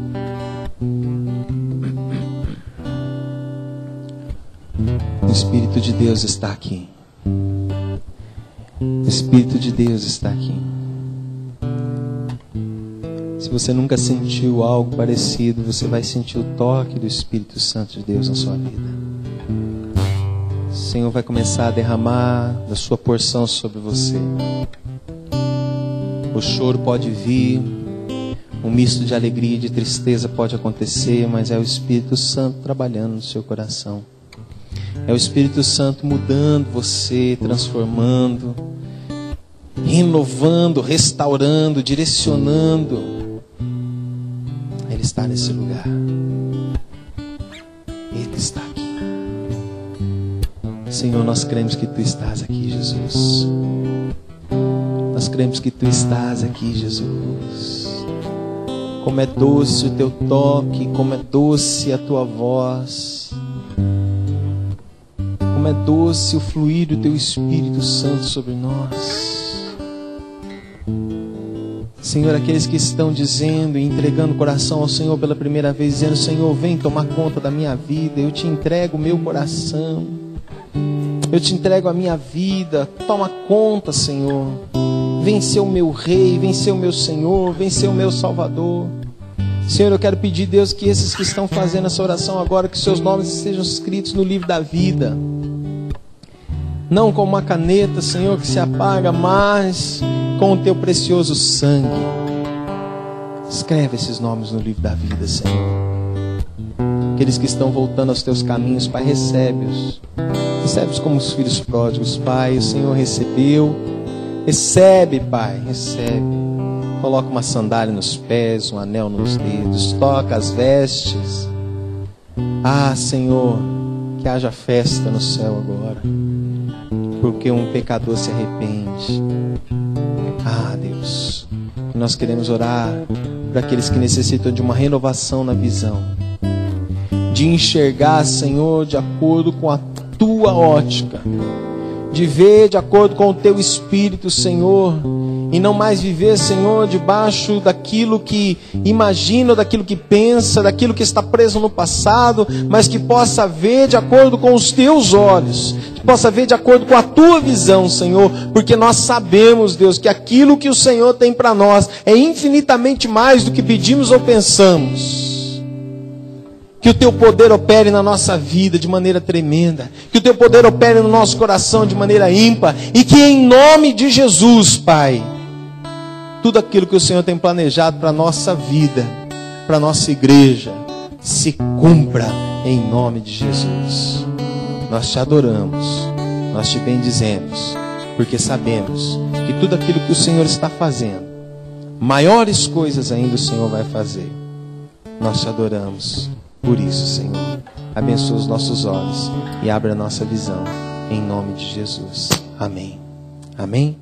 O Espírito de Deus está aqui. O Espírito de Deus está aqui. Se você nunca sentiu algo parecido, você vai sentir o toque do Espírito Santo de Deus na sua vida. O Senhor vai começar a derramar da sua porção sobre você. O choro pode vir, um misto de alegria e de tristeza pode acontecer, mas é o Espírito Santo trabalhando no seu coração. É o Espírito Santo mudando você, transformando, renovando, restaurando, direcionando. Ele está nesse lugar. Ele está aqui. Senhor, nós cremos que Tu estás aqui, Jesus. Nós cremos que Tu estás aqui, Jesus. Como é doce o Teu toque, como é doce a Tua voz. Como é doce o fluir do Teu Espírito Santo sobre nós. Senhor, aqueles que estão dizendo e entregando o coração ao Senhor pela primeira vez, dizendo: Senhor, vem tomar conta da minha vida, eu te entrego o meu coração, eu te entrego a minha vida, toma conta, Senhor. Vem ser o meu Rei, vem ser o meu Senhor, vem ser o meu Salvador. Senhor, eu quero pedir, Deus, que esses que estão fazendo essa oração agora, que seus nomes sejam escritos no livro da vida. Não com uma caneta, Senhor, que se apaga, mas com o Teu precioso sangue. Escreve esses nomes no livro da vida, Senhor. Aqueles que estão voltando aos Teus caminhos, Pai, recebe-os. Recebe-os como os filhos pródigos, Pai. O Senhor recebeu. Recebe, Pai, recebe. Coloca uma sandália nos pés, um anel nos dedos. Toca as vestes. Ah, Senhor, que haja festa no céu agora, porque um pecador se arrepende. Ah, Deus, nós queremos orar para aqueles que necessitam de uma renovação na visão, de enxergar, Senhor, de acordo com a Tua ótica, de ver de acordo com o Teu Espírito, Senhor, e não mais viver, Senhor, debaixo daquilo que imagina, daquilo que pensa, daquilo que está preso no passado, mas que possa ver de acordo com os Teus olhos, que possa ver de acordo com a Tua visão, Senhor, porque nós sabemos, Deus, que aquilo que o Senhor tem para nós é infinitamente mais do que pedimos ou pensamos. Que o Teu poder opere na nossa vida de maneira tremenda, que o Teu poder opere no nosso coração de maneira ímpar, e que em nome de Jesus, Pai, tudo aquilo que o Senhor tem planejado para a nossa vida, para a nossa igreja, se cumpra em nome de Jesus. Nós Te adoramos, nós Te bendizemos, porque sabemos que tudo aquilo que o Senhor está fazendo, maiores coisas ainda o Senhor vai fazer. Nós Te adoramos por isso, Senhor. Abençoa os nossos olhos e abre a nossa visão, em nome de Jesus. Amém. Amém.